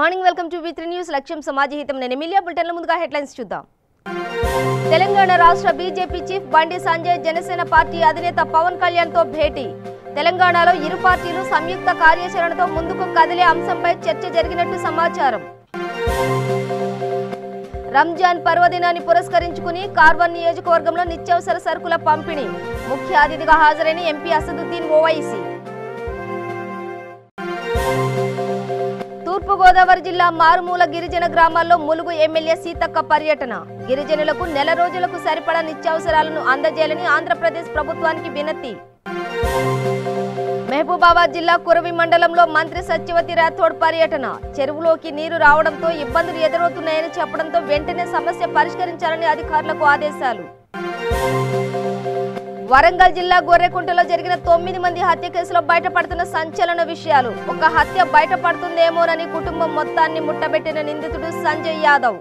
Morning welcome to V3 news లక్ష్యం సమాజ హితం నేను ఎమిలియా బులెటిన్ల ముందుగా హెడ్లైన్స్ చూద్దాం. తెలంగాణ రాష్ట్ర BJP chief Bandi Sanjay Janasena party అధినేత పవన్ కళ్యాణ్ తో భేటీ. తెలంగాణలో ఇరు పార్టీలు సంయుక్త కార్యాచరణతో ముందుకు కదిలే అంశంపై చర్చ జరిగినట్టు సమాచారం. రంజాన్ పర్వదినాన్ని పురస్కరించుకుని కార్వన్ నియోజకవర్గంలో నిత్యావసర సరుకుల పంపిణీ. ముఖ్య అతిథిగా హాజరైన ఎంపీ అసదుద్దీన్ ఓవైసీ. తూర్పుగోదావరి జిల్లా మారుమూల గిరిజన గ్రామాల్లో ములుగు ఎమ్మెల్యే సీతక్క పర్యటన. గిరిజనులకు నెల రోజులకు సరిపడా నిత్యావసరాలను అందజేయాలని ఆంధ్రప్రదేశ్ ప్రభుత్వానికి వినతి. మహబూబాబాద్ జిల్లా కురవి మండలంలో మంత్రి సత్యవతి రాథోడ్ పర్యటన. చెరువులోకి నీరు రావడంతో ఇబ్బందులు ఎదురవుతున్నాయని చెప్పడంతో వెంటనే సమస్య పరిష్కరించాలని అధికారులకు ఆదేశాలు. వరంగల్ జిల్లా గొర్రెకుంటలో జరిగిన 9 మంది హత్య కేసులో బయటపడుతున్న సంచలన విషయాలు. ఒక హత్య బయటపడుతుందేమోనని కుటుంబం మొత్తాన్ని ముట్టబెట్టిన నిందితుడు సంజయ్ యాదవ్.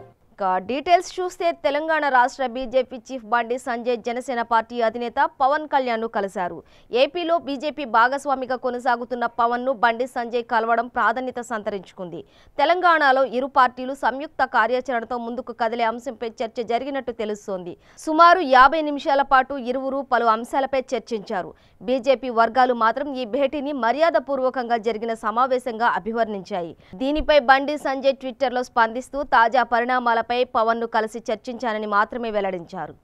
డీటెయిల్స్ చూస్తే తెలంగాణ రాష్ట్ర BJP chief Bandi Sanjay Janasena party అధినేత పవన్ కళ్యాణ్ ను కలిశారు. ఏపీలో బీజేపీ భాగస్వామిగా కొనసాగుతున్న పవన్ ను బండి సంజయ్ కలవడం ప్రాధాన్యత సంతరించుకుంది. తెలంగాణలో ఇరు పార్టీలు సంయుక్త కార్యాచరణతో ముందుకు కదిలే అంశంపై చర్చ జరిగినట్టు తెలుస్తోంది. సుమారు 50 నిమిషాల పాటు ఇరువురు పలు అంశాలపై చర్చించారు. బీజేపీ వర్గాలు మాత్రం ఈ భేటీని మర్యాదపూర్వకంగా జరిగిన సమావేశంగా అభివర్ణించాయి. దీనిపై బండి సంజయ్ ట్విట్టర్లో స్పందిస్తూ తాజా పరిణామాల పవన్ ను కలిసి చర్చించానని మాత్రమే వెల్లడించారు.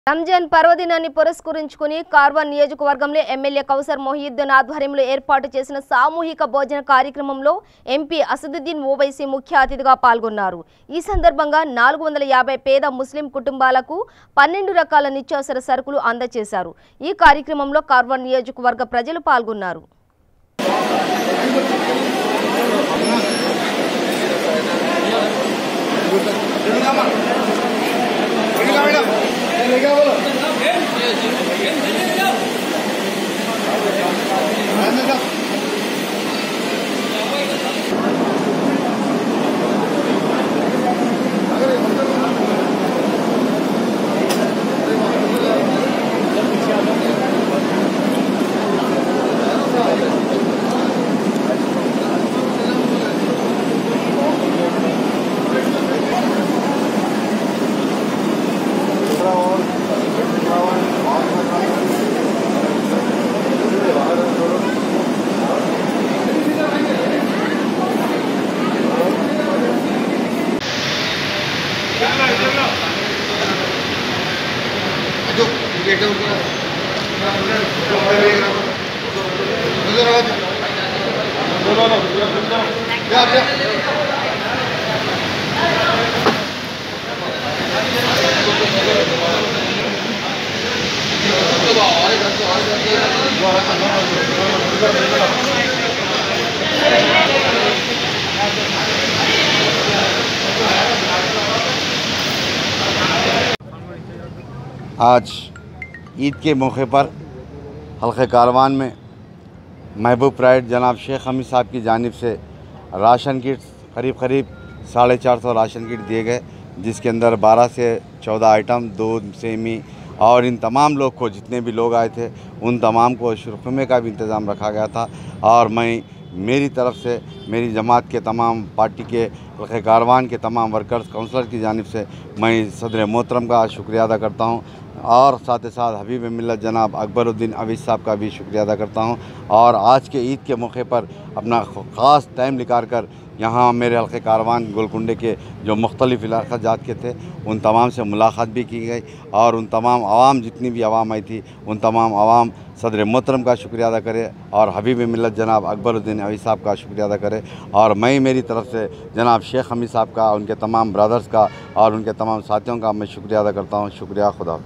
రంజాన్ పర్వదినాన్ని పురస్కరించుకుని కార్వన్ నియోజకవర్గంలో ఎమ్మెల్యే కౌసర్ మొహియుద్దీన్ ఆధ్వర్యంలో ఏర్పాటు చేసిన సామూహిక భోజన కార్యక్రమంలో ఎంపీ అసదుద్దీన్ ఓవైసీ ముఖ్య అతిథిగా పాల్గొన్నారు. ఈ సందర్భంగా 450 పేద ముస్లిం కుటుంబాలకు 12 రకాల నిత్యావసర సరుకులు అందజేశారు. ఈ కార్యక్రమంలో కార్వన్ నియోజకవర్గ ప్రజలు పాల్గొన్నారు. आज ईद के मौके पर हल्के कारवान में महबूब प्राइड जनाब शेख हमीद साहब की जानिब से राशन किट करीब 450 राशन किट दिए गए, जिसके अंदर 12 से 14 आइटम, दूध, सेमी और इन तमाम लोग को, जितने भी लोग आए थे उन तमाम को शुरफमे का भी इंतज़ाम रखा गया था। और मैं मेरी तरफ से मेरी जमात के तमाम पार्टी के हल्के कारवान के तमाम वर्कर्स काउंसलर की जानिब से मैं सदर मोहतरम का शुक्रिया अदा करता हूँ और साथ ही साथ हबीब मिल्लत जनाब अकबरुद्दीन अवीस साहब का भी शुक्रिया अदा करता हूँ। और आज के ईद के मौके पर अपना ख़ास टाइम निकाल कर यहाँ मेरे हल्के कारवान गोलकुंडे के जो मुख्तलिफ़ इलाक़ा जात के थे उन तमाम से मुलाकात भी की गई और उन तमाम आवाम, जितनी भी आवाम आई थी, उन तमाम आवाम सदर मोहतरम का शुक्रिया अदा करे और हबीब मिल्लत जनाब अकबरुद्दीन अवीस साहब का शुक्रिया अदा करे। और मैं मेरी तरफ से जनाब शेख हमीद साहब का, उनके तमाम ब्रदर्स का और उनके तमाम साथियों का मैं शुक्रिया अदा करता हूँ। शुक्रिया, खुदा।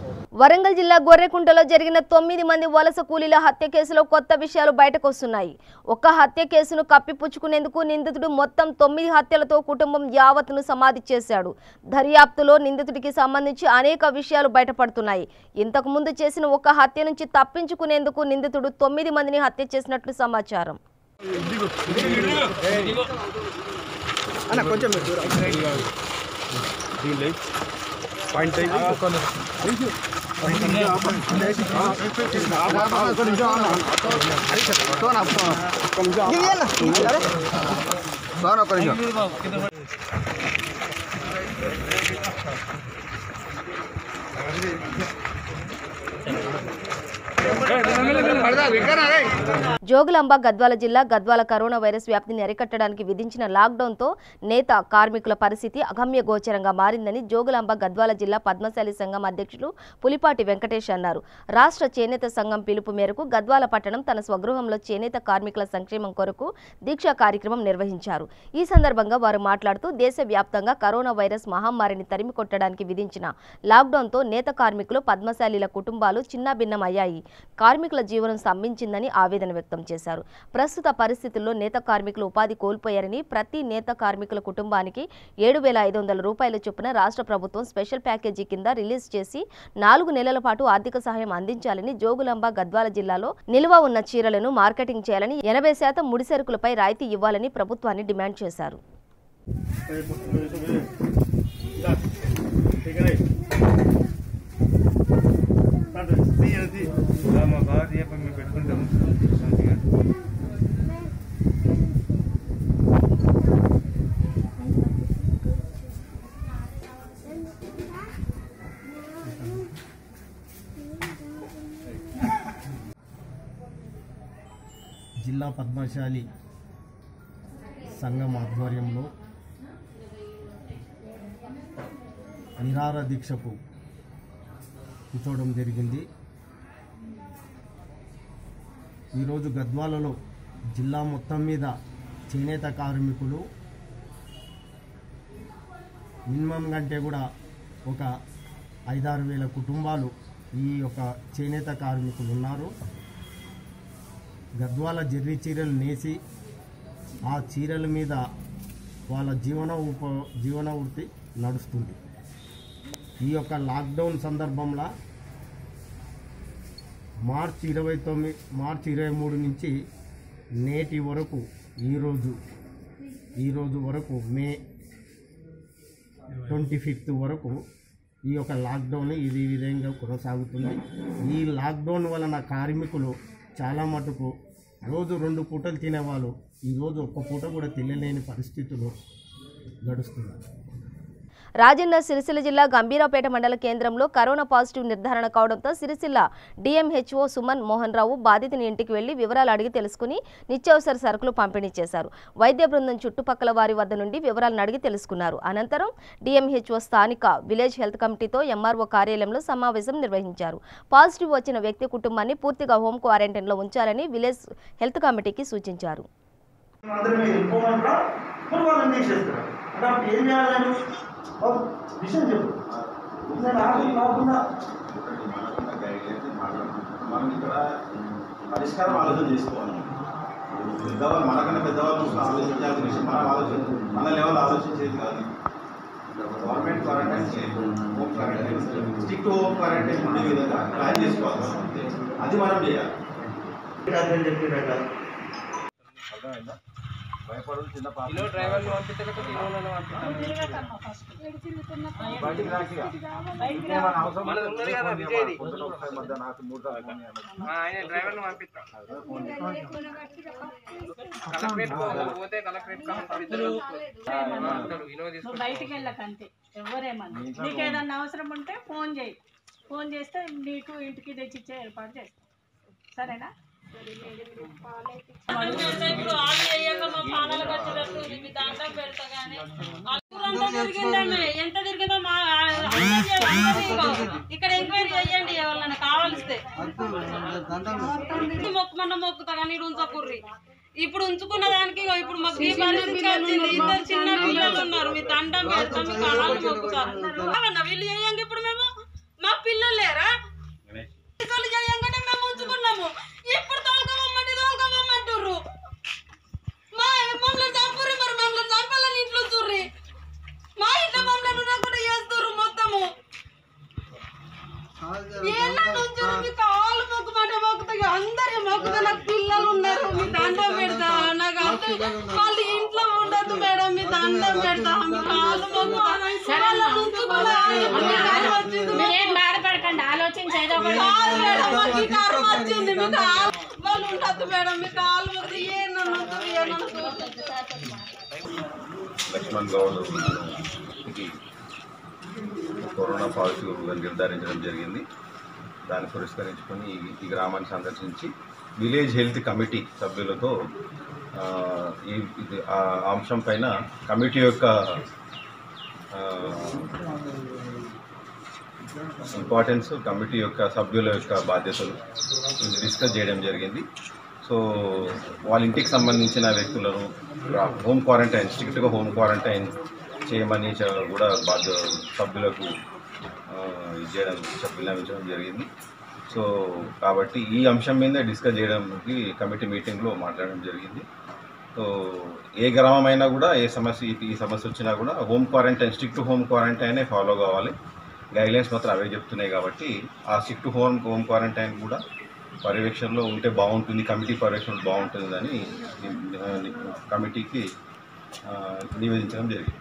వరంగల్ జిల్లా గొర్రెకుంటలో జరిగిన 9 మంది వలస కూలీల హత్య కేసులో కొత్త విషయాలు బయటకు వస్తున్నాయి. ఒక హత్య కేసును కప్పిపుచ్చుకునేందుకు నిందితుడు మొత్తం 9 హత్యలతో కుటుంబం యావత్తును సమాధి చేశాడు. దర్యాప్తులో నిందితుడికి సంబంధించి అనేక విషయాలు బయటపడుతున్నాయి. ఇంతకు ముందు చేసిన ఒక హత్య నుంచి తప్పించుకునేందుకు నిందితుడు 9 మందిని హత్య చేసినట్లు సమాచారం. అన్న కొంచెం మీరు దూరం పాయింట్ జోగులాంబ గద్వాల జిల్లా గద్వాల కరోనా వైరస్ వ్యాప్తిని అరికట్టడానికి విధించిన లాక్డౌన్తో నేత కార్మికుల పరిస్థితి అగమ్య గోచరంగా మారిందని జోగులాంబ గద్వాల జిల్లా పద్మశాలి సంఘం అధ్యక్షులు పులిపాటి వెంకటేష్ అన్నారు. రాష్ట్ర చేనేత సంఘం పిలుపు మేరకు గద్వాల పట్టణం తన స్వగృహంలో చేనేత కార్మికుల సంక్షేమం కొరకు దీక్షా కార్యక్రమం నిర్వహించారు. ఈ సందర్భంగా వారు మాట్లాడుతూ దేశవ్యాప్తంగా కరోనా వైరస్ మహమ్మారిని తరిమి కొట్టడానికి విధించిన లాక్డౌన్తో నేత కార్మికులు పద్మశాలీల కుటుంబాలు చిన్నాభిన్నమయ్యాయి. కార్మికుల జీవనం స్తంభించిందని ఆవేదన వ్యక్తం చేశారు. ప్రస్తుత పరిస్థితుల్లో నేత కార్మికులు ఉపాధి కోల్పోయారని ప్రతి నేత కార్మికుల కుటుంబానికి 7,500 రూపాయల చొప్పున రాష్ట్ర ప్రభుత్వం స్పెషల్ ప్యాకేజీ కింద రిలీజ్ చేసి 4 నెలల పాటు ఆర్థిక సహాయం అందించాలని, జోగులాంబ గద్వాల జిల్లాలో నిల్వ ఉన్న చీరలను మార్కెటింగ్ చేయాలని, 80% ముడి సరుకులపై రాయితీ ఇవ్వాలని ప్రభుత్వాన్ని డిమాండ్ చేశారు. జిల్లా పద్మశాలి సంఘం ఆధ్వర్యంలో నిరాహార దీక్షకు కూర్చోవడం జరిగింది. ఈరోజు గద్వాలలో జిల్లా మొత్తం మీద చేనేత కార్మికులు మినిమం కంటే కూడా ఒక 5-6 వేల కుటుంబాలు ఈ యొక్క చేనేత కార్మికులు ఉన్నారు. గద్వాల జర్రీ చీరలు నేసి ఆ చీరల మీద వాళ్ళ జీవన వృత్తి నడుస్తుంది. ఈ యొక్క లాక్డౌన్ సందర్భంలో మార్చి 23 నుంచి నేటి వరకు ఈరోజు వరకు మే 25th వరకు ఈ యొక్క లాక్డౌన్ ఈ విధంగా కొనసాగుతుంది. ఈ లాక్డౌన్ వలన కార్మికులు చాలా మటుకు రోజు 2 పూటలు తినేవాళ్ళు ఈరోజు 1 పూట కూడా తినలేని పరిస్థితులు గడుస్తున్నారు. రాజన్న సిరిసిల్ల జిల్లా గంభీరావుపేట మండల కేంద్రంలో కరోనా పాజిటివ్ నిర్ధారణ కావడంతో సిరిసిల్ల డిఎంహెచ్ఓ సుమన్ మోహన్ రావు బాధితుని ఇంటికి వెళ్లి వివరాలు అడిగి తెలుసుకుని నిత్యావసర సరుకులు పంపిణీ చేశారు. వైద్య బృందం చుట్టుపక్కల వారి వద్ద నుండి వివరాలను అడిగి తెలుసుకున్నారు. అనంతరం డిఎంహెచ్ఓ స్థానిక విలేజ్ హెల్త్ కమిటీతో ఎంఆర్ఓ కార్యాలయంలో సమావేశం నిర్వహించారు. పాజిటివ్ వచ్చిన వ్యక్తి కుటుంబాన్ని పూర్తిగా హోమ్ క్వారంటైన్లో ఉంచాలని విలేజ్ హెల్త్ కమిటీకి సూచించారు. విషయం చెప్పు నేను కాకుండా మనం ఇక్కడ పరిష్కారం ఆలోచన చేసుకోవాలి. పెద్దవాళ్ళు మనకన్నా పెద్దవాళ్ళు ఆలోచించాల్సిన విషయం మన లెవెల్ ఆలోచించేది కాదు. గవర్నమెంట్ క్వారంటైన్ చేయదు, home quarantine stick to home quarantine ఉండే విధంగా ప్లాన్ చేసుకోవాలి. అది మనం చేయాలి. చెప్పినట్టు భయపడదు. చిన్న పాప డ్రైవర్లు బయటికి వెళ్ళకంతే. ఎవరేమన్నా నీకు ఏదన్నా అవసరం ఉంటే ఫోన్ చేస్తే నీకు ఇంటికి తెచ్చిచ్చే ఏర్పాటు చేస్తాం. సరేనా? ఎంత తిరిగిందో ఇక్కడ ఎంక్వైరీ చేయండి. ఎవరన్నా కావాలిస్తే మొక్కుమన్న మొక్కుతా కానీ ఉంచకుర్రి. ఇప్పుడు ఉంచుకున్న దానికి ఇప్పుడు మాకు ఈ పరిస్థితి వచ్చింది. 2 చిన్న పిల్లలు ఉన్నారు. మీ దండం పెడతాం, మీ కాళ్ళు మొక్కుతారు. వీళ్ళు చేయండి. ఇప్పుడు మేము మా పిల్లలు లేరా? చేయంగానే మేము ఉంచుకున్నాము. ఇప్పుడు తోలుకోమంటారు. మమ్మల్ని చంపుర్రి. మరి మమ్మల్ని చంపాలని ఇంట్లో చూర్రి. మా ఇంట్లో మమ్మల్ని కూడా చేస్తారు మొత్తము. కాళ్ళు మొక్కుతా అందరి మొక్కుతా. నాకు పిల్లలు ఉన్నారు. మీ దండం పెడతా. నాకు వాళ్ళు ఇంట్లో ఉండదు మేడం. మీ దండం దండం పెడతా కాళ్ళు ఏం బాధపడకండి, ఆలోచించేదో వచ్చింది మీకు వాళ్ళు ఉండద్దు మేడం మీ కాళ్ళు వద్దు లక్ష్మణ్ గౌడ్ కరోనా పాజిటివ్గా నిర్ధారించడం జరిగింది. దాన్ని పురస్కరించుకొని ఈ గ్రామాన్ని సందర్శించి విలేజ్ హెల్త్ కమిటీ సభ్యులతో ఆ అంశం పైన కమిటీ యొక్క ఇంపార్టెన్స్, కమిటీ యొక్క సభ్యుల యొక్క బాధ్యతలు డిస్కస్ చేయడం జరిగింది. సో వాళ్ళ ఇంటికి సంబంధించిన వ్యక్తులను హోమ్ క్వారంటైన్, స్ట్రిక్ట్గా హోమ్ క్వారంటైన్ చేయమని కూడా సభ్యులకు విన్నవించడం జరిగింది. సో కాబట్టి ఈ అంశం మీద డిస్కస్ చేయడానికి కమిటీ మీటింగ్లో మాట్లాడడం జరిగింది. సో ఏ గ్రామమైనా కూడా ఈ సమస్య వచ్చినా కూడా హోమ్ క్వారంటైన్, స్ట్రిక్ట్ హోమ్ క్వారంటైనే ఫాలో కావాలి. గైడ్లైన్స్ మాత్రం అవే చెప్తున్నాయి కాబట్టి ఆ స్ట్రిక్ట్ హోమ్ క్వారంటైన్ కూడా పర్యవేక్షణలో ఉంటే బాగుంటుంది, కమిటీ పర్యవేక్షణ బాగుంటుందని కమిటీకి నివేదించడం జరిగింది.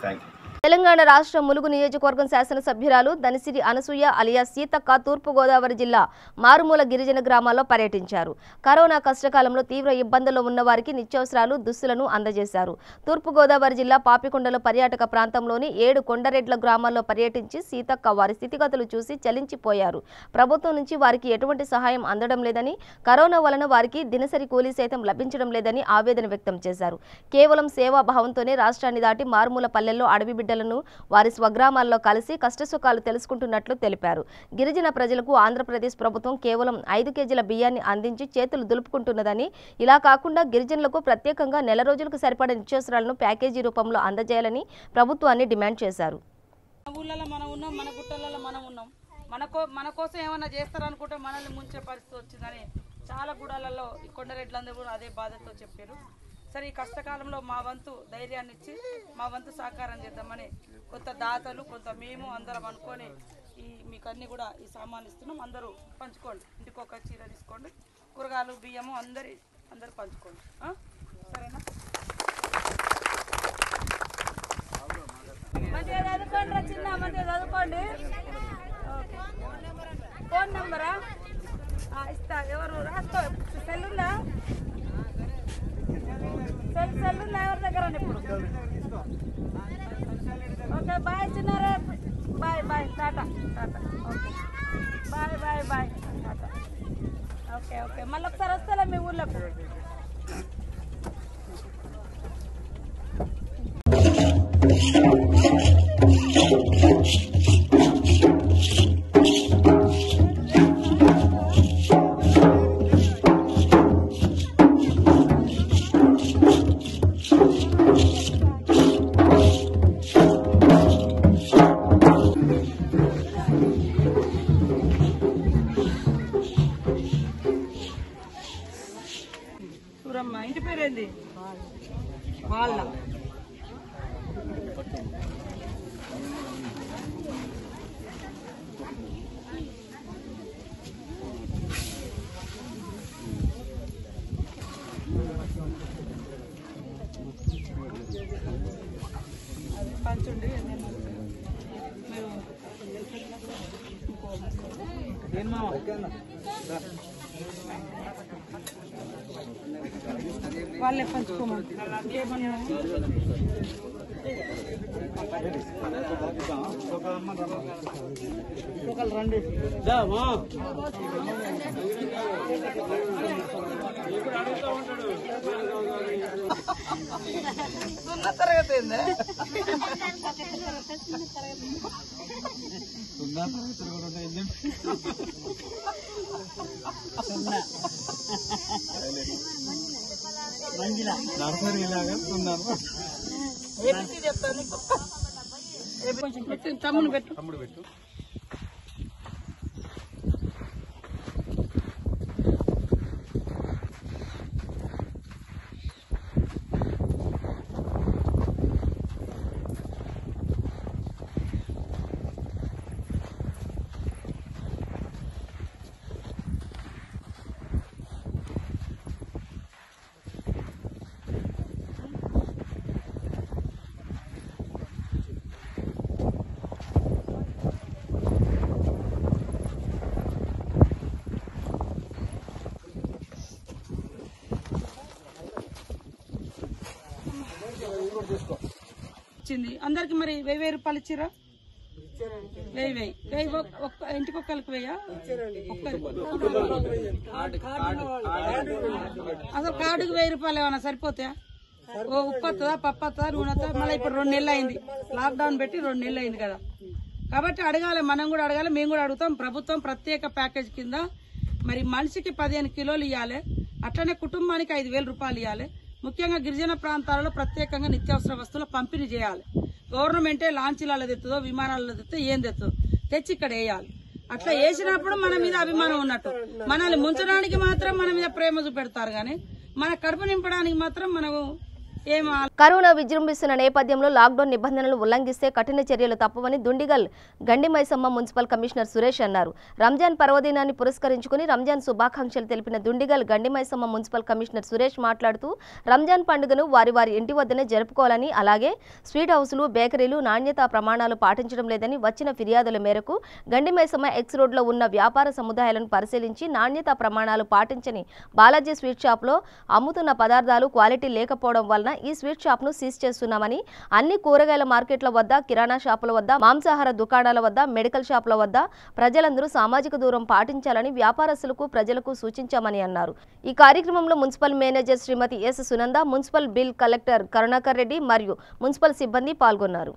Thank you. తెలంగాణ రాష్ట్ర ములుగు నియోజకవర్గం శాసనసభ్యురాలు దనిసిరి అనసూయ అలియా సీతక్క తూర్పుగోదావరి జిల్లా మారుమూల గిరిజన గ్రామాల్లో పర్యటించారు. కరోనా కష్టకాలంలో తీవ్ర ఇబ్బందుల్లో ఉన్న వారికి నిత్యావసరాలు, దుస్తులను అందజేశారు. తూర్పుగోదావరి జిల్లా పాపికొండలో పర్యాటక ప్రాంతంలోని 7 కొండరెడ్ల గ్రామాల్లో పర్యటించి సీతక్క వారి స్థితిగతులు చూసి చలించిపోయారు. ప్రభుత్వం నుంచి వారికి ఎటువంటి సహాయం అందడం లేదని, కరోనా వలన వారికి దినసరి కూలీ సైతం లభించడం లేదని ఆవేదన వ్యక్తం చేశారు. కేవలం సేవాభావంతోనే రాష్ట్రాన్ని దాటి మారుమూల పల్లెల్లో అడవి బిడ్డలను వారి స్వగ్రామాల్లో కలిసి కష్టసుఖాలు తెలుసుకుంటున్నట్లు తెలిపారు. గిరిజన ప్రజలకు ఆంధ్రప్రదేశ్ ప్రభుత్వం కేవలం 5 కేజీల బియ్యాన్ని అందించి చేతులు దులుపుకుంటున్నదని, ఇలా కాకుండా గిరిజనులకు ప్రత్యేకంగా నెల రోజులకు సరిపడే నిత్యావసరాలను ప్యాకేజీ రూపంలో అందజేయాలని ప్రభుత్వాన్ని డిమాండ్ చేశారు. ఊళ్ళలో మనం ఉన్నాం, మన గుట్టలలో మనం ఉన్నాం, మన కోసం ఏమైనా చేస్తారనుకుంటే మనల్ని ముంచే పరిస్థితి వచ్చిందని చాలా గుడాలలో ఈ కొండరెడ్లందరూ కూడా అదే బాధతో చెప్పారు. సరే ఈ కష్టకాలంలో మా వంతు ధైర్యాన్ని ఇచ్చి మా వంతు సహకారం చేద్దామని కొంత దాతలు, కొంత మేము అందరం అనుకొని మీకు అన్నీ కూడా ఈ సామాన్లు ఇస్తున్నాం. అందరూ పంచుకోండి, ఇంటికి ఒక చీర తీసుకోండి, కూరగాయలు, బియ్యము అందరూ పంచుకోండి. సరేనా? మంచిగా చదువుకోండి రా చిన్న, మంచిగా చదువుకోండి. ఫోన్ నెంబరా ఇస్తా, ఎవరు రాసుకో, సెల్లుందా? సెల్లుందా ఎవరి దగ్గర ఇప్పుడు? ఓకే బాయ్ చిన్నారా, bye tata okay bye tata. Okay మళ్ళీ ఒకసారి వస్తాలే మీ ఊర్లోకి. ఇంటి పేరేంది? వాళ్ళ పంచుండి వాళ్ళే పంచుకోమని రండి. సున్నా తరగతి చెప్తాను. తమ్ముడు పెట్టు. వచ్చింది అందరికి మరి 1000 రూపాయలు ఇచ్చిరా 1000 ఇంటికి ఒక్కరికి 1000 అసలు కార్డుకి 1000 రూపాయలు ఏమన్నా సరిపోతాయా ఉప్పు వస్తుందా పప్పు వస్తుందా నూనె వస్తుందా మళ్ళీ ఇప్పుడు 2 నెలలు అయింది లాక్డౌన్ పెట్టి 2 నెలలు అయింది కదా కాబట్టి అడగాలి మనం కూడా అడగాలి మేము కూడా అడుగుతాం ప్రభుత్వం ప్రత్యేక ప్యాకేజ్ కింద మరి మనిషికి 15 కిలోలు ఇవ్వాలి అట్లనే కుటుంబానికి 5000 రూపాయలు ఇవ్వాలి ముఖ్యంగా గిరిజన ప్రాంతాలలో ప్రత్యేకంగా నిత్యావసర వస్తువుల పంపిణీ చేయాలి గవర్నమెంటే లాంచీలలో తెస్తుందో విమానాలలో తెస్తుందో ఏం తెస్తుందో తెచ్చి ఇక్కడ వేయాలి అట్లా వేసినప్పుడు మన మీద అభిమానం ఉన్నట్టు మనల్ని ముంచడానికి మాత్రం మన మీద ప్రేమ చూపెడతారు కానీ మన కడుపు నింపడానికి మాత్రం మనము కరోనా విజృంభిస్తున్న నేపథ్యంలో లాక్డౌన్ నిబంధనలు ఉల్లంఘిస్తే కఠిన చర్యలు తప్పవని దుండిగల్ గండిమైసమ్మ మున్సిపల్ కమిషనర్ సురేష్ అన్నారు. రంజాన్ పర్వదినాన్ని పురస్కరించుకుని రంజాన్ శుభాకాంక్షలు తెలిపిన దుండిగల్ గండిమైసమ్మ మున్సిపల్ కమిషనర్ సురేష్ మాట్లాడుతూ రంజాన్ పండుగను వారి ఇంటి వద్దనే జరుపుకోవాలని అలాగే స్వీట్ హౌసులు బేకరీలు నాణ్యతా ప్రమాణాలు పాటించడం లేదని వచ్చిన ఫిర్యాదుల మేరకు గండిమైసమ్మ ఎక్స్ రోడ్లో ఉన్న వ్యాపార సముదాయాలను పరిశీలించి నాణ్యతా ప్రమాణాలు పాటించని బాలాజీ స్వీట్ షాప్లో అమ్ముతున్న పదార్థాలు క్వాలిటీ లేకపోవడం వలన ఈ స్వీట్ షాప్ ను సీజ్ చేస్తున్నామని అన్ని కూరగాయల మార్కెట్ల వద్ద కిరాణా షాపుల వద్ద మాంసాహార దుకాణాల వద్ద మెడికల్ షాపుల వద్ద ప్రజలందరూ సామాజిక దూరం పాటించాలని వ్యాపారస్తులకు ప్రజలకు సూచించామని అన్నారు. ఈ కార్యక్రమంలో municipal manager Shrimati S Sunanda, municipal bill collector Karunakar Reddy మరియు మున్సిపల్ సిబ్బంది పాల్గొన్నారు.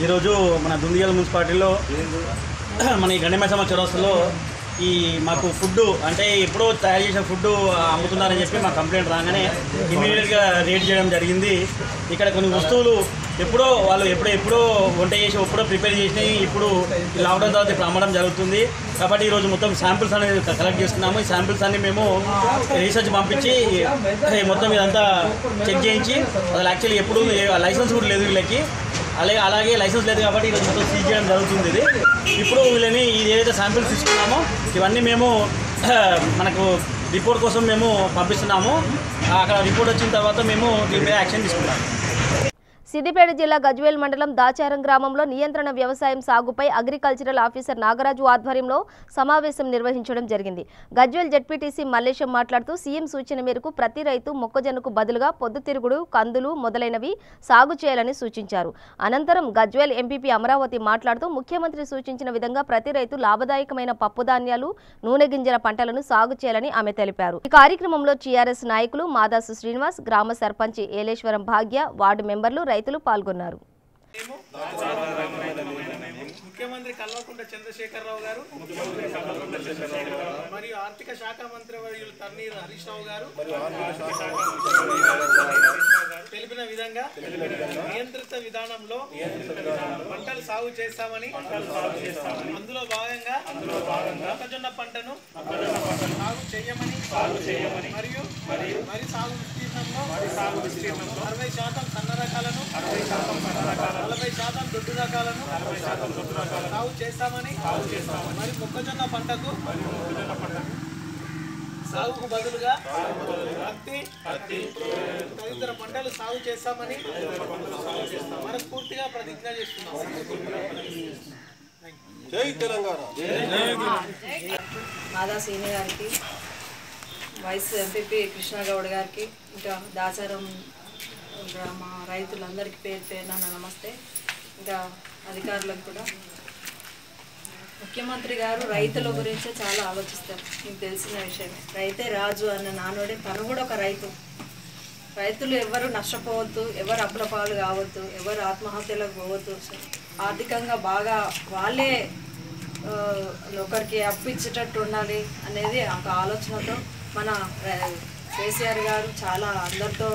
ఈరోజు మన దుండిగల్ మున్సిపాలిటీలో మన ఈ గండిమైసమ్మ చౌరస్తాలో ఈ మాకు ఫుడ్ అంటే ఎప్పుడో తయారు చేసిన ఫుడ్ అమ్ముతున్నారని చెప్పి మా కంప్లైంట్ రాగానే ఇమీడియట్గా రేట్ చేయడం జరిగింది. ఇక్కడ కొన్ని వస్తువులు ఎప్పుడో వాళ్ళు ఎప్పుడో వంట చేసి ఎప్పుడో ప్రిపేర్ చేసినాయి ఇప్పుడు లాక్డౌన్ తర్వాత ఇప్పుడు అమ్మడం జరుగుతుంది. కాబట్టి ఈరోజు మొత్తం శాంపిల్స్ అనేది కలెక్ట్ చేసుకున్నాము. ఈ శాంపిల్స్ అన్ని మేము రీసెర్చ్ పంపించి మొత్తం ఇదంతా చెక్ చేయించి అసలు యాక్చువల్లీ ఎప్పుడు లైసెన్స్ కూడా లేదు వీళ్ళకి, అలాగే లైసెన్స్ లేదు కాబట్టి ఈరోజు మొత్తం సీజ్ చేయడం జరుగుతుంది. ఇది ఇప్పుడు వీళ్ళని ఏదైతే శాంపిల్స్ తీసుకున్నామో ఇవన్నీ మేము మనకు రిపోర్ట్ కోసం మేము పంపిస్తున్నాము. అక్కడ రిపోర్ట్ వచ్చిన తర్వాత మేము దీని మీద యాక్షన్ తీసుకుంటాము. సిద్దిపేట జిల్లా గజ్వేల్ మండలం దాచారం గ్రామంలో నియంత్రణ వ్యవసాయం సాగుపై అగ్రికల్చరల్ ఆఫీసర్ నాగరాజు ఆధ్వర్యంలో సమావేశం నిర్వహించడం జరిగింది. గజ్వేల్ జెడ్పీటీసీ మల్లేశం మాట్లాడుతూ సీఎం సూచన మేరకు ప్రతి రైతు మొక్కజొన్నకు బదులుగా పొద్దుతిరుగుడు, కందులు మొదలైనవి సాగు చేయాలని సూచించారు. అనంతరం గజ్వేల్ ఎంపీపీ అమరావతి మాట్లాడుతూ ముఖ్యమంత్రి సూచించిన విధంగా ప్రతి రైతు లాభదాయకమైన పప్పుధాన్యాలు, నూనె గింజల పంటలను సాగు చేయాలని ఆమె తెలిపారు. ఈ కార్యక్రమంలో టీఆర్ఎస్ నాయకులు మాదాసు శ్రీనివాస్, గ్రామ సర్పంచ్ ఏలేశ్వరం భాగ్య, వార్డు మెంబర్లు, రైతులు పాల్గొన్నారు. ముఖ్యమంత్రి కల్వకుంట్ల చంద్రశేఖరరావు గారు మరియు ఆర్థిక శాఖ మంత్రి వర్యులు తన్నీరు హరీష్ రావు గారు తెలిపిన విధంగా నియంత్రిత విధానంలో పంటలు సాగు చేస్తామని, అందులో భాగంగా మొక్కజొన్న పంటను సాగు చేయమని మరియు వరి సాగు విస్తీర్ణంలో 60% సన్న రకాలను, 40% దొడ్డు రకాలను సాగు చేస్తామని, మరి మొక్కజొన్న పంటకు సాగుకు బదులుగా పత్తి తదితర పంటలు సాగు చేస్తామని మనస్ఫూర్తిగా ప్రతిజ్ఞ చేస్తున్నాం. జై తెలంగాణ. మాదా సీని గారికి, వైస్ ఎంపీపీ కృష్ణగౌడ్ గారికి, ఇంకా దాచారం గ్రామ రైతులందరికీ పేరున నమస్తే. ఇంకా అధికారులకు కూడా. ముఖ్యమంత్రి గారు రైతుల గురించే చాలా ఆలోచిస్తారు. మీకు తెలిసిన విషయమే. రైతే రాజు అన్న నానుడే, తను కూడా ఒక రైతు. రైతులు ఎవరు నష్టపోవద్దు, ఎవరు అప్పుల పాలు కావద్దు, ఎవరు ఆత్మహత్యలకు పోవద్దు, ఆర్థికంగా బాగా వాళ్ళే ఒకరికి అప్పు ఇచ్చేటట్టు ఉండాలి అనేది ఒక ఆలోచనతో మన కేసీఆర్ గారు చాలా అందరితో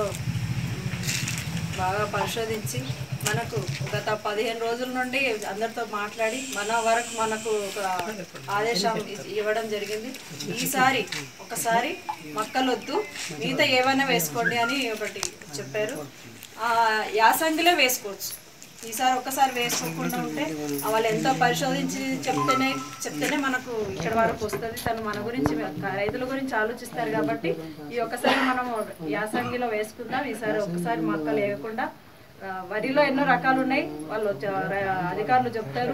బాగా పరిశోధించి మనకు గత 15 రోజుల నుండి అందరితో మాట్లాడి మన వరకు మనకు ఒక ఆదేశం ఇవ్వడం జరిగింది. ఈసారి ఒకసారి మక్కలొద్దు, మిగతా ఏమైనా వేసుకోండి అని ఒకటి చెప్పారు. యాసంగిలో వేసుకోవచ్చు. ఈసారి ఒక్కసారి వేసుకోకుండా ఉంటే వాళ్ళు ఎంతో పరిశోధించి చెప్తేనే మనకు ఇక్కడ వరకు వస్తుంది. తను మన గురించి రైతుల గురించి ఆలోచిస్తారు కాబట్టి ఈ ఒక్కసారి మనం యాసంగిలో వేసుకుందాం. ఈసారి ఒక్కసారి మక్కలు వేయకుండా వరిలో ఎన్నో రకాలు ఉన్నాయి. వాళ్ళు అధికారులు చెప్తారు,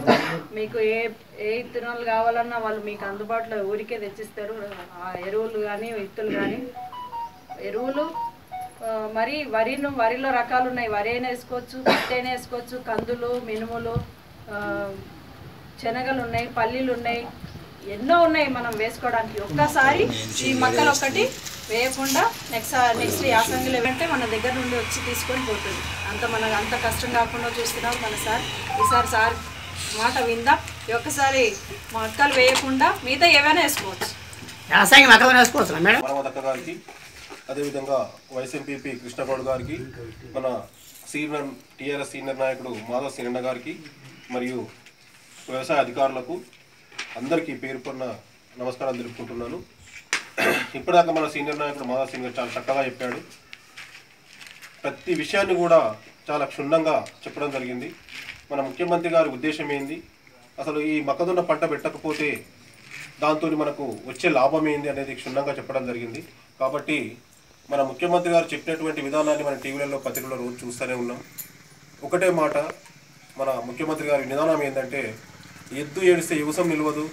మీకు ఏ విత్తనాలు కావాలన్నా వాళ్ళు మీకు అందుబాటులో ఊరికే తెచ్చిస్తారు. ఎరువులు కానీ విత్తులు కానీ ఎరువులు మరి వరిలో రకాలు ఉన్నాయి. వరి అయినా వేసుకోవచ్చు, పత్తి అయినా వేసుకోవచ్చు, కందులు, మినుములు, శనగలు ఉన్నాయి, పల్లీలు ఉన్నాయి, ఎన్నో ఉన్నాయి మనం వేసుకోవడానికి. ఒక్కసారి ఈ మక్కలు ఒక్కటి వేయకుండా నెక్స్ట్ యాసంగిలో ఏమంటే మన దగ్గర నుండి వచ్చి తీసుకొని పోతుంది. అంత కష్టం కాకుండా చూస్తున్నాం మన సార్. ఈసారి సార్ మాట విందాం. ఒక్కసారి మక్కలు వేయకుండా మిగతా ఏమైనా వేసుకోవచ్చు. యాసంగి మక్కలు వేసుకోవచ్చు మేడం. మనవదక్క గారికి, అదేవిధంగా వైస్ ఎంపీపీ కృష్ణగౌడ్ గారికి, మన టీఆర్ఎస్ సీనియర్ నాయకుడు మాధవ్ శ్రీరణ గారికి, మరియు వ్యవసాయ అధికారులకు అందరికీ పేరుపడిన నమస్కారాలు తెలుపుకుంటున్నాను. ఇప్పటిదాకా మన సీనియర్ నాయకుడు మాధవ్ శ్రీరణ గారు చాలా చక్కగా చెప్పాడు. ప్రతి విషయాన్ని కూడా చాలా క్షుణ్ణంగా చెప్పడం జరిగింది. మన ముఖ్యమంత్రి గారి ఉద్దేశం ఏంది, అసలు ఈ మొక్కజొన్న పంట పెట్టకపోతే దాంతో మనకు వచ్చే లాభం ఏంది అనేది క్షుణ్ణంగా చెప్పడం జరిగింది. కాబట్టి మన ముఖ్యమంత్రి గారు చెప్పినటువంటి విధానాన్ని మన టీవీలలో పత్రికల్లో రోజు చూస్తూనే ఉన్నాం. ఒకటే మాట, మన ముఖ్యమంత్రి గారి విధానం ఏంటంటే ఎద్దు ఏడిస్తే యువసం నిలవదు,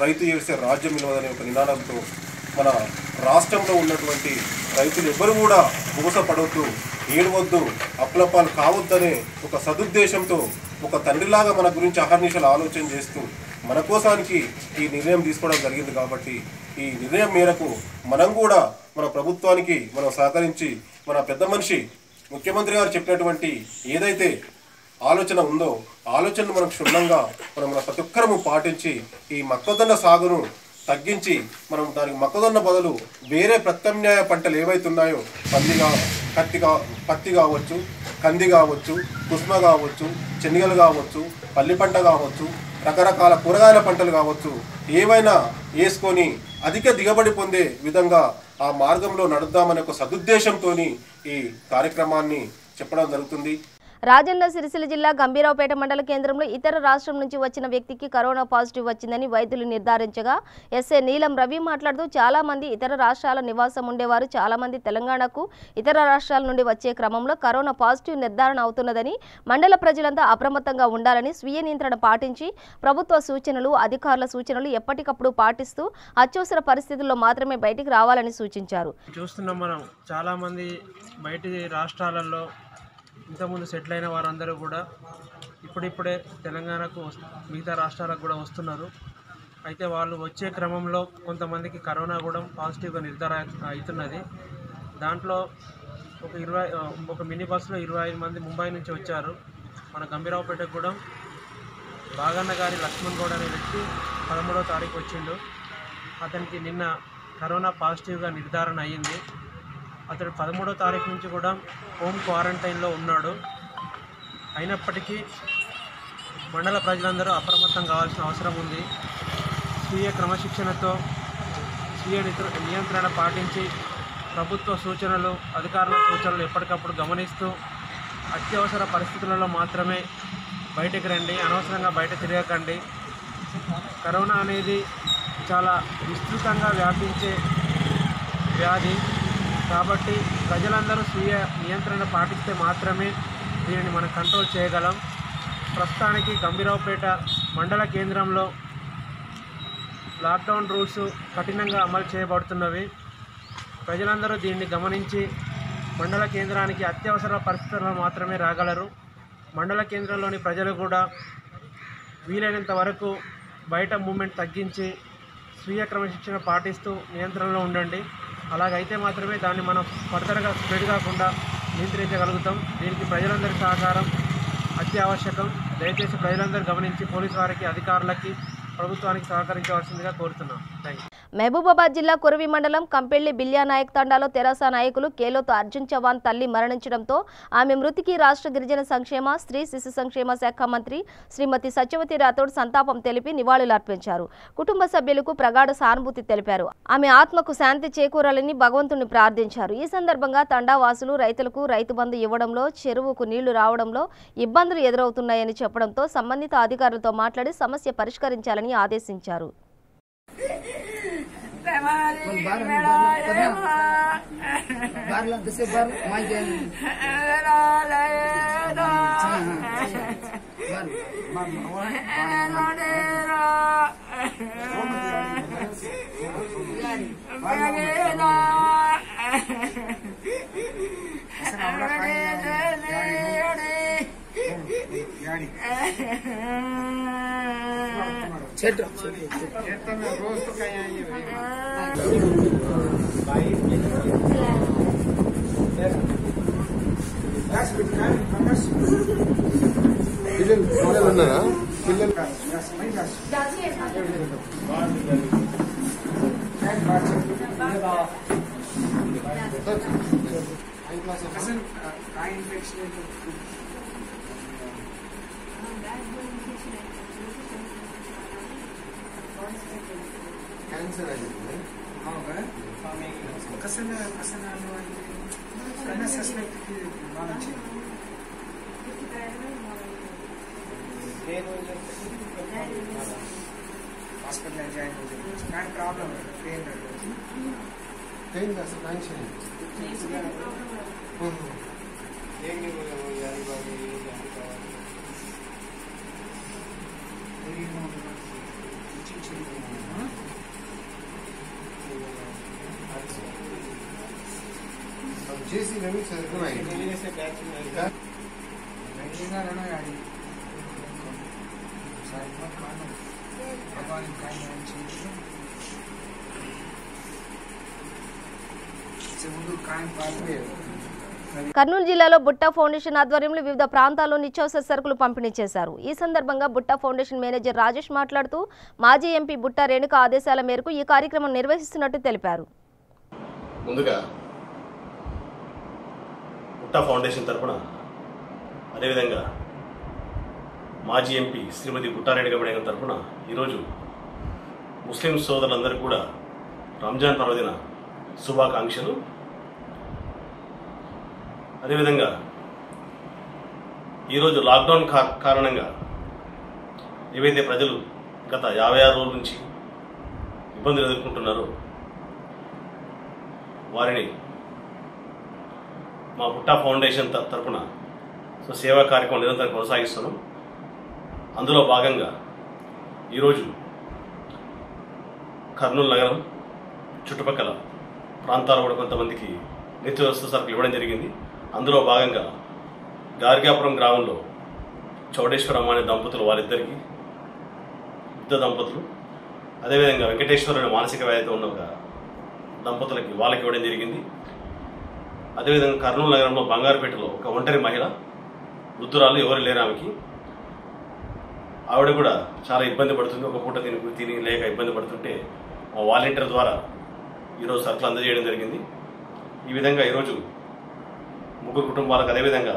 రైతు ఏడిస్తే రాజ్యం నిలవదు అనే ఒక నినాదంతో మన రాష్ట్రంలో ఉన్నటువంటి రైతులు ఎవ్వరు కూడా మోసపడవద్దు, ఏడవద్దు, అప్లపాలు కావద్దనే ఒక సదుద్దేశంతో ఒక తండ్రిలాగా మన గురించి అహర్నిశలు ఆలోచన చేస్తూ మన కోసానికి ఈ నిర్ణయం తీసుకోవడం జరిగింది. కాబట్టి ఈ నిర్ణయం మేరకు మనం కూడా మన ప్రభుత్వానికి మనం సహకరించి మన పెద్ద మనిషి ముఖ్యమంత్రి గారు చెప్పినటువంటి ఏదైతే ఆలోచన ఉందో ఆలోచనను మనం క్షుణ్ణంగా మనం ప్రతి ఒక్కరము పాటించి ఈ మొక్కజొన్న సాగును తగ్గించి మనం దానికి మొక్కజొన్న బదులు వేరే ప్రత్యామ్నాయ పంటలు ఏవైతున్నాయో పత్తి కావచ్చు, కంది కావచ్చు, కుస్మ కావచ్చు, శనగలు కావచ్చు, పల్లి పంట కావచ్చు, రకరకాల కూరగాయల పంటలు కావచ్చు, ఏవైనా వేసుకొని అధిక దిగుబడి పొందే విధంగా ఆ మార్గంలో నడుద్దామనే ఒక సదుద్దేశంతో ఈ కార్యక్రమాన్ని చెప్పడం జరుగుతుంది. రాజన్న సిరిసిల్ల జిల్లా గంభీరావుపేట మండల కేంద్రంలో ఇతర రాష్ట్రం నుంచి వచ్చిన వ్యక్తికి కరోనా పాజిటివ్ వచ్చిందని వైద్యులు నిర్ధారించగా ఎస్ఏ నీలం రవి మాట్లాడుతూ చాలా మంది ఇతర రాష్ట్రాల నివాసం ఉండేవారు చాలా మంది తెలంగాణకు ఇతర రాష్ట్రాల నుండి వచ్చే క్రమంలో కరోనా పాజిటివ్ నిర్ధారణ అవుతున్నదని మండల ప్రజలంతా అప్రమత్తంగా ఉండాలని స్వీయ నియంత్రణ పాటించి ప్రభుత్వ సూచనలు అధికారుల సూచనలు ఎప్పటికప్పుడు పాటిస్తూ అత్యవసర పరిస్థితుల్లో మాత్రమే బయటికి రావాలని సూచించారు. చూస్తున్నాం మనం చాలా మంది బయటి రాష్ట్రాలలో ఇంతకుముందు సెటిల్ అయిన వారందరూ కూడా ఇప్పుడిప్పుడే తెలంగాణకు మిగతా రాష్ట్రాలకు కూడా వస్తున్నారు. అయితే వాళ్ళు వచ్చే క్రమంలో కొంతమందికి కరోనా కూడా పాజిటివ్గా నిర్ధారణ అవుతున్నది. దాంట్లో ఒక మినీ బస్సులో 25 మంది ముంబై నుంచి వచ్చారు. మన గంభీరావుపేటకు కూడా బాగన్న గారి లక్ష్మణ్ గౌడ్ అనే వ్యక్తి 13వ తారీఖు వచ్చిండు. అతనికి నిన్న కరోనా పాజిటివ్గా నిర్ధారణ అయ్యింది. అతడు 13వ తారీఖు నుంచి కూడా హోమ్ క్వారంటైన్లో ఉన్నాడు. అయినప్పటికీ మండల ప్రజలందరూ అప్రమత్తం కావాల్సిన అవసరం ఉంది. స్వీయ క్రమశిక్షణతో స్వీయ నియంత్రణ పాటించి ప్రభుత్వ సూచనలు అధికారుల సూచనలు ఎప్పటికప్పుడు గమనిస్తూ అత్యవసర పరిస్థితులలో మాత్రమే బయటకు రండి, అనవసరంగా బయట తిరగకండి. కరోనా అనేది చాలా విస్తృతంగా వ్యాపించే వ్యాధి కాబట్టి ప్రజలందరూ స్వీయ నియంత్రణ పాటిస్తే మాత్రమే దీనిని మనం కంట్రోల్ చేయగలం. ప్రస్తుతానికి గంభీరావుపేట మండల కేంద్రంలో లాక్డౌన్ రూల్స్ కఠినంగా అమలు చేయబడుతున్నవి. ప్రజలందరూ దీన్ని గమనించి మండల కేంద్రానికి అత్యవసర పరిస్థితుల్లో మాత్రమే రాగలరు. మండల కేంద్రంలోని ప్రజలు కూడా వీలైనంత వరకు బయట మూమెంట్ తగ్గించి స్వీయ క్రమశిక్షణ పాటిస్తూ నియంత్రణలో ఉండండి. అలాగైతే మాత్రమే దాన్ని మనం ఫర్దర్గా స్ప్రెడ్ కాకుండా నియంత్రించగలుగుతాం. దీనికి ప్రజలందరి సహకారం అత్యావశ్యకం. దయచేసి ప్రజలందరూ గమనించి పోలీసు వారికి, అధికారులకి, ప్రభుత్వానికి సహకరించవలసిందిగా కోరుతున్నాం. Thank you. మహబూబాబాద్ జిల్లా కురవి మండలం కంపెళ్లి బిల్యానాయక్ తండాలో తెరాస నాయకులు కేలోతు అర్జున్ చవాన్ తల్లి మరణించడంతో ఆమె మృతికి రాష్ట్ర గిరిజన సంక్షేమ స్త్రీ శిశు సంక్షేమ శాఖ మంత్రి శ్రీమతి సత్యవతి రాథోడ్ సంతాపం తెలిపి నివాళులర్పించారు. కుటుంబ సభ్యులకు ప్రగాఢ సానుభూతి తెలిపారు. ఆమె ఆత్మకు శాంతి చేకూరాలని భగవంతుని ప్రార్థించారు. ఈ సందర్భంగా తండావాసులు రైతులకు రైతు బంధు ఇవ్వడంలో, చెరువుకు నీళ్లు రావడంలో ఇబ్బందులు ఎదురవుతున్నాయని చెప్పడంతో సంబంధిత అధికారులతో మాట్లాడి సమస్య పరిష్కరించాలని ఆదేశించారు. కర్నూలు జిల్లాలో బుట్టా ఫౌండేషన్ ఆధ్వర్యంలో వివిధ ప్రాంతాల్లో నిత్యావసర సరుకులు పంపిణీ చేశారు. ఈ సందర్భంగా బుట్టా ఫౌండేషన్ మేనేజర్ రాజేష్ మాట్లాడుతూ మాజీ ఎంపీ బుట్టా రేణుక ఆదేశాల మేరకు ఈ కార్యక్రమం నిర్వహిస్తున్నట్టు తెలిపారు. ముందుగా బుట్టా ఫౌండేషన్ తరఫున అదేవిధంగా మాజీ ఎంపీ శ్రీమతి బుట్టా రేణుక మేడం తరఫున ఈరోజు ముస్లిం సోదరులందరూ కూడా రంజాన్ పర్వదిన శుభాకాంక్షలు. అదేవిధంగా ఈరోజు లాక్డౌన్ కారణంగా ఏవైతే ప్రజలు గత 56 రోజుల నుంచి ఇబ్బందులు ఎదుర్కొంటున్నారో వారిని మా బుట్టా ఫౌండేషన్ తరఫున సేవా కార్యక్రమం నిరంతరం కొనసాగిస్తున్నాం. అందులో భాగంగా ఈరోజు కర్నూలు నగరం చుట్టుపక్కల ప్రాంతాల్లో కూడా కొంతమందికి నిత్యావసర సరుకులు ఇవ్వడం జరిగింది. అందులో భాగంగా గార్గాపురం గ్రామంలో చౌడేశ్వరమ్మ అనే దంపతులు, వారిద్దరికి ఇద్దరు దంపతులు, అదేవిధంగా వెంకటేశ్వర మానసిక వ్యాధితో ఉన్న ఒక దంపతులకి వాళ్ళకి ఇవ్వడం జరిగింది. అదేవిధంగా కర్నూలు నగరంలో బంగారుపేటలో ఒక ఒంటరి మహిళ, వృద్ధురాలు, ఎవరు లేరు ఆమెకి, ఆవిడ కూడా చాలా ఇబ్బంది పడుతుంది. ఒక పూట తిని లేక ఇబ్బంది పడుతుంటే మా వాలంటీర్ ద్వారా ఈరోజు సరుకులు అందజేయడం జరిగింది. ఈ విధంగా ఈరోజు 3 కుటుంబాలకు, అదేవిధంగా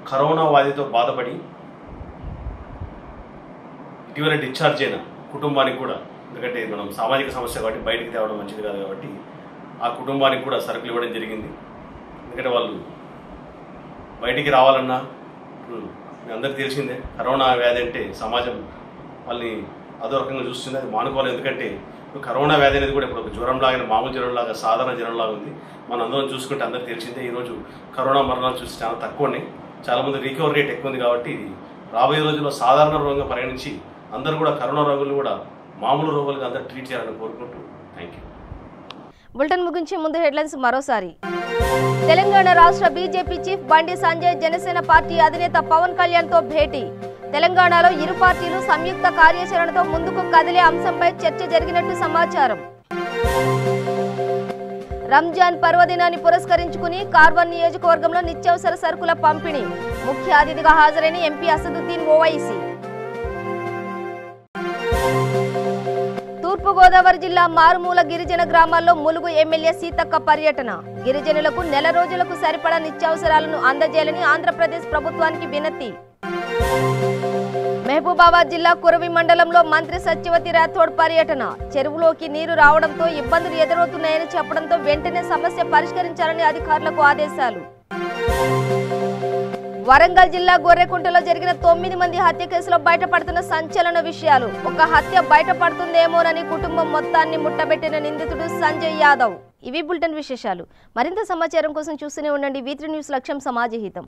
కరోనా వ్యాధితో బాధపడి ఇటీవల డిశ్చార్జ్ అయిన కుటుంబానికి కూడా, ఎందుకంటే మనం సామాజిక సమస్య కాబట్టి బయటికి తేవడం మంచిది కాదు కాబట్టి ఆ కుటుంబానికి కూడా సరుకులు ఇవ్వడం జరిగింది. ఎందుకంటే వాళ్ళు బయటికి రావాలన్నా, ఇప్పుడు మీ అందరికీ తెలిసిందే కరోనా వ్యాధి అంటే సమాజం వాళ్ళని అదో రకంగా చూస్తుంది. అది మానుకోవాలి. ఎందుకంటే కరోనా వ్యాధి అనేది కూడా ఇప్పుడు ఒక జ్వరంలాగా, మామూలు జ్వరంలాగా, సాధారణ జ్వరంలాగా ఉంది. మనం అందరం చూసుకుంటే అందరికీ తెలిసిందే ఈరోజు కరోనా మరణాలు చూసి చాలా తక్కువ ఉన్నాయి. చాలామంది రికవరీ రేట్ ఎక్కువ ఉంది. కాబట్టి ఇది రాబోయే రోజుల్లో సాధారణ రోగంగా పరిగణించి అందరూ కూడా కరోనా రోగులు కూడా మామూలు రోగులుగా అందరూ ట్రీట్ చేయాలని కోరుకుంటూ థ్యాంక్ యూ. బులెటిన్ ముగించే ముందు హెడ్లైన్స్ మరోసారి. తెలంగాణ రాష్ట్ర BJP chief Bandi Sanjay Janasena party అధినేత పవన్ కళ్యాణ్ తో భేటీ. తెలంగాణలో ఇరు పార్టీలు సంయుక్త కార్యాచరణతో ముందుకు కదిలే అంశంపై చర్చ జరిగినట్టు సమాచారం. రంజాన్ పర్వదినాన్ని పురస్కరించుకుని కార్వన్ నియోజకవర్గంలో నిత్యావసర సరుకుల పంపిణీ. ముఖ్య అతిథిగా హాజరైన ఎంపీ అసదుద్దీన్ ఓవైసీ. తూర్పు తూర్పుగోదావరి జిల్లా మారుమూల గిరిజన గ్రామాల్లో ములుగు ఎమ్మెల్యే సీతక్క పర్యటన. గిరిజనులకు నెల రోజులకు సరిపడా నిత్యావసరాలను అందజేయాలని ఆంధ్రప్రదేశ్ ప్రభుత్వానికి వినతి. మహబూబాబాద్ జిల్లా కురవి మండలంలో మంత్రి సత్యవతి రాథోడ్ పర్యటన. చెరువులోకి నీరు రావడంతో ఇబ్బందులు ఎదురవుతున్నాయని చెప్పడంతో వెంటనే సమస్య పరిష్కరించాలని అధికారులకు ఆదేశాలు. వరంగల్ జిల్లా గొర్రెకుంటలో జరిగిన 9 మంది హత్య కేసులో బయటపడుతున్న సంచలన విషయాలు. ఒక హత్య బయటపడుతుందేమోనని కుటుంబం మొత్తాన్ని ముట్టబెట్టిన నిందితుడు సంజయ్ యాదవ్. ఇవి బులెటిన్ విశేషాలు. మరింత సమాచారం కోసం చూస్తూనే ఉండండి V3 న్యూస్. లక్ష్యం సమాజ హితం.